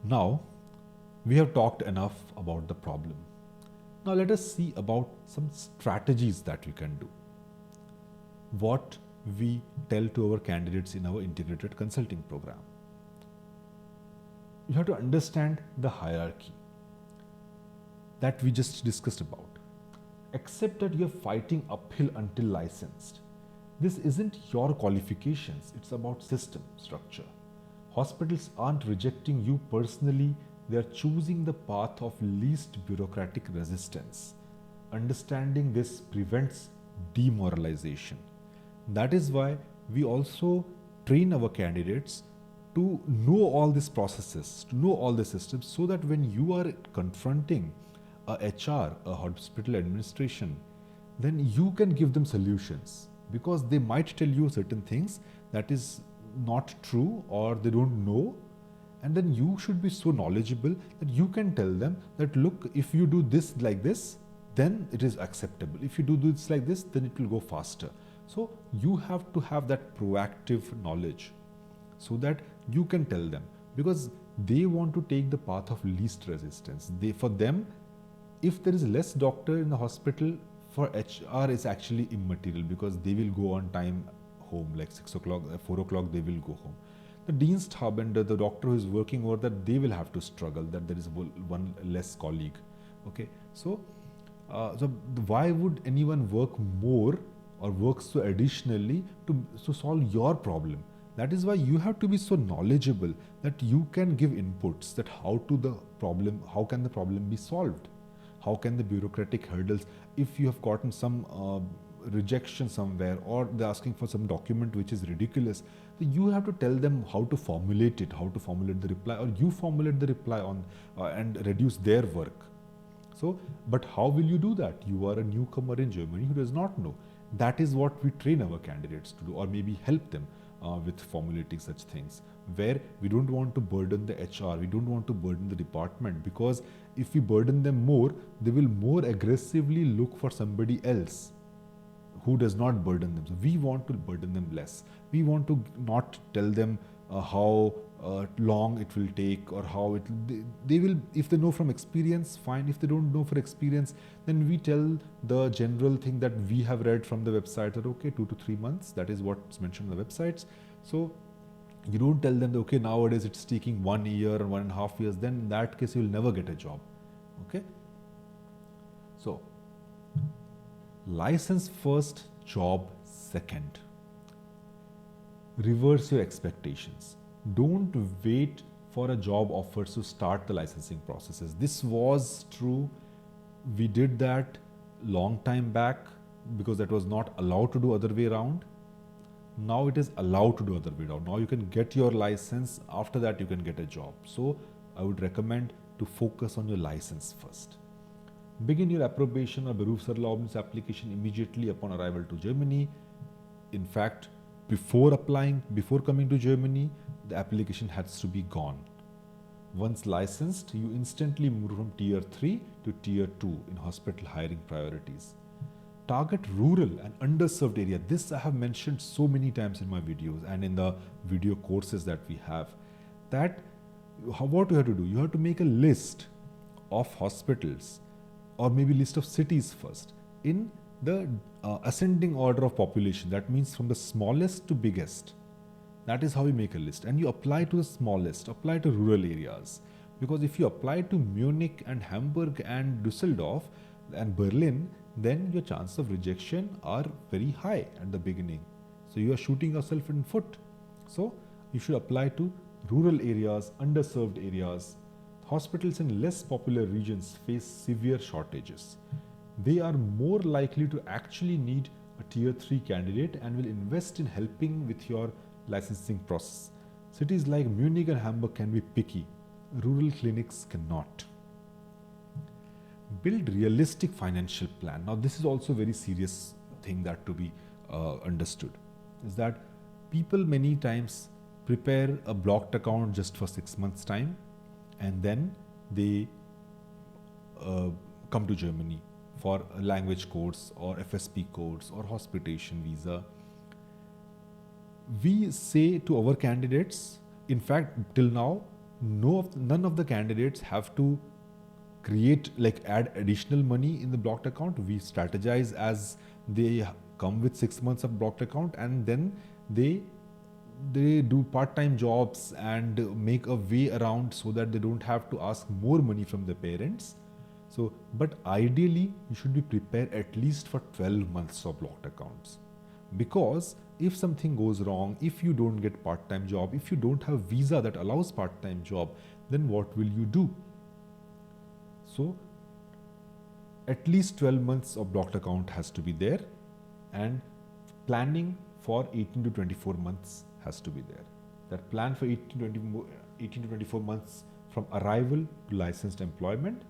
Now, we have talked enough about the problem. Now, let us see about some strategies that we can do. What we tell to our candidates in our integrated consulting program. You have to understand the hierarchy that we just discussed about. Accept that you're fighting uphill until licensed. This isn't your qualifications, it's about system structure. Hospitals aren't rejecting you personally, they are choosing the path of least bureaucratic resistance. Understanding this prevents demoralization. That is why we also train our candidates to know all these processes, to know all the systems, so that when you are confronting a HR, a hospital administration, then you can give them solutions, because they might tell you certain things that is not true or they don't know, and then you should be so knowledgeable that you can tell them that, look, if you do this like this, then it is acceptable. If you do this like this, then it will go faster. So you have to have that proactive knowledge so that you can tell them, because they want to take the path of least resistance. For them, if there is less doctor in the hospital, for HR is actually immaterial, because they will go on time home, like 6 o'clock, 4 o'clock they will go home. The Dienst and the doctor who is working over that, they will have to struggle that there is one less colleague. Okay, so why would anyone work more or work so additionally to solve your problem? That is why you have to be so knowledgeable that you can give inputs that how can the problem be solved? How can the bureaucratic hurdles, if you have gotten some rejection somewhere, or they're asking for some document which is ridiculous, you have to tell them how to formulate it, how to formulate the reply, or you formulate the reply on and reduce their work. So, but how will you do that? You are a newcomer in Germany who does not know. That is what we train our candidates to do, or maybe help them with formulating such things, where we don't want to burden the HR, we don't want to burden the department, because if we burden them more, they will more aggressively look for somebody else who does not burden them. So we want to burden them less. We want to not tell them how long it will take, or how they will, if they know from experience, fine. If they don't know for experience, then we tell the general thing that we have read from the website, that okay, 2 to 3 months, that is what's mentioned on the websites. So you don't tell them that, okay, nowadays it's taking 1 year or 1.5 years, then in that case you will never get a job. Okay, so license first, job second. Reverse your expectations. Don't wait for a job offer to start the licensing processes. This was true. We did that long time back because that was not allowed to do other way around. Now it is allowed to do other way around. Now you can get your license. After that you can get a job. So I would recommend to focus on your license first. Begin your approbation or Berufserlaubnis application immediately upon arrival to Germany. In fact, before coming to Germany, the application has to be gone. Once licensed, you instantly move from Tier 3 to Tier 2 in hospital hiring priorities. Target rural and underserved area. This I have mentioned so many times in my videos and in the video courses that we have. What you have to do? You have to make a list of hospitals, or maybe list of cities first, in the ascending order of population. That means from the smallest to biggest. That is how we make a list. And you apply to the smallest, apply to rural areas. Because if you apply to Munich and Hamburg and Düsseldorf and Berlin, then your chances of rejection are very high at the beginning. So you are shooting yourself in the foot. So you should apply to rural areas, underserved areas. Hospitals in less popular regions face severe shortages. They are more likely to actually need a Tier 3 candidate and will invest in helping with your licensing process. Cities like Munich and Hamburg can be picky. Rural clinics cannot. Build realistic financial plan. Now this is also a very serious thing that to be understood. Is that people many times prepare a blocked account just for 6 months time, and then they come to Germany for a language course or FSP course or hospitation visa. We say to our candidates, in fact till now None of the candidates have to add additional money in the blocked account. We strategize as they come with 6 months of blocked account, and then they do part-time jobs and make a way around so that they don't have to ask more money from their parents. So, but ideally you should be prepared at least for 12 months of blocked accounts, because if something goes wrong, if you don't get part-time job, if you don't have visa that allows part-time job, then what will you do? So at least 12 months of blocked account has to be there, and planning for 18 to 24 months has to be there. That plan for 18 to 24 months from arrival to licensed employment.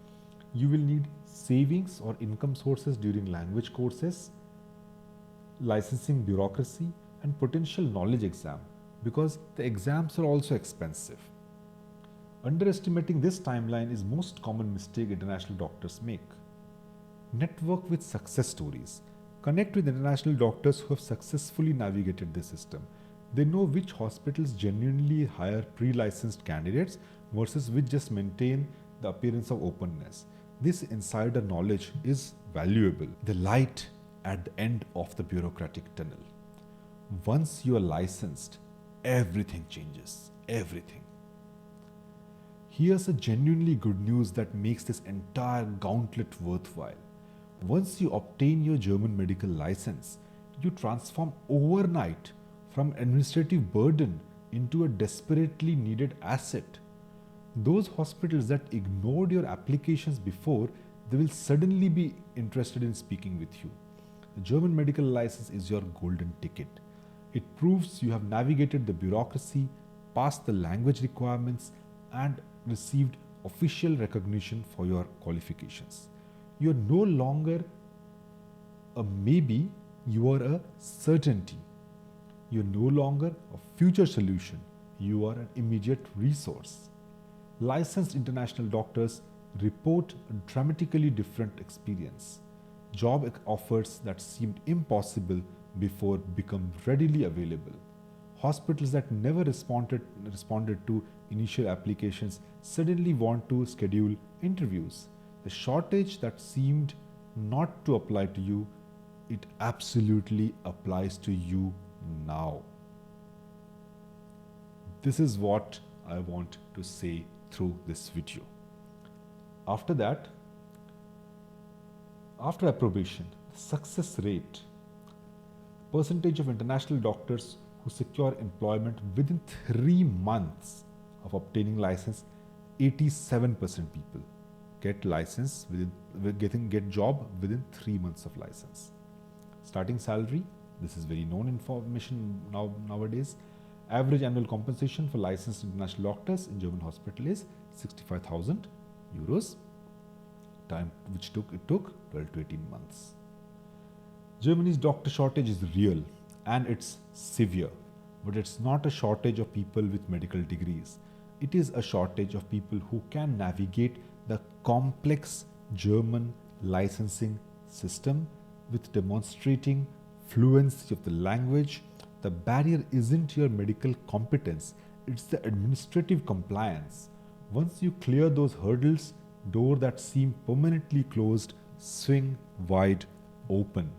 You will need savings or income sources during language courses, licensing bureaucracy, and potential knowledge exam, because the exams are also expensive. Underestimating this timeline is most common mistake international doctors make. Network with success stories. Connect with international doctors who have successfully navigated this system. They know which hospitals genuinely hire pre-licensed candidates versus which just maintain the appearance of openness. This insider knowledge is valuable. The light at the end of the bureaucratic tunnel. Once you are licensed, everything changes. Everything. Here's a genuinely good news that makes this entire gauntlet worthwhile. Once you obtain your German medical license, you transform overnight from administrative burden into a desperately needed asset. Those hospitals that ignored your applications before, they will suddenly be interested in speaking with you. The German medical license is your golden ticket. It proves you have navigated the bureaucracy, passed the language requirements, and received official recognition for your qualifications. You are no longer a maybe, you are a certainty. You are no longer a future solution, you are an immediate resource. Licensed international doctors report a dramatically different experience. Job offers that seemed impossible before become readily available. Hospitals that never responded to initial applications suddenly want to schedule interviews. The shortage that seemed not to apply to you, it absolutely applies to you now. This is what I want to say through this video. After that, after approbation, the success rate, percentage of international doctors who secure employment within 3 months of obtaining license, 87% people get license get job within 3 months of license. Starting salary, this is very known information nowadays. Average annual compensation for licensed international doctors in German hospital is 65,000 euros. Time which it took 12 to 18 months. Germany's doctor shortage is real and it's severe, but it's not a shortage of people with medical degrees. It is a shortage of people who can navigate the complex German licensing system with demonstrating fluency of the language. The barrier isn't your medical competence, it's the administrative compliance. Once you clear those hurdles, doors that seem permanently closed swing wide open.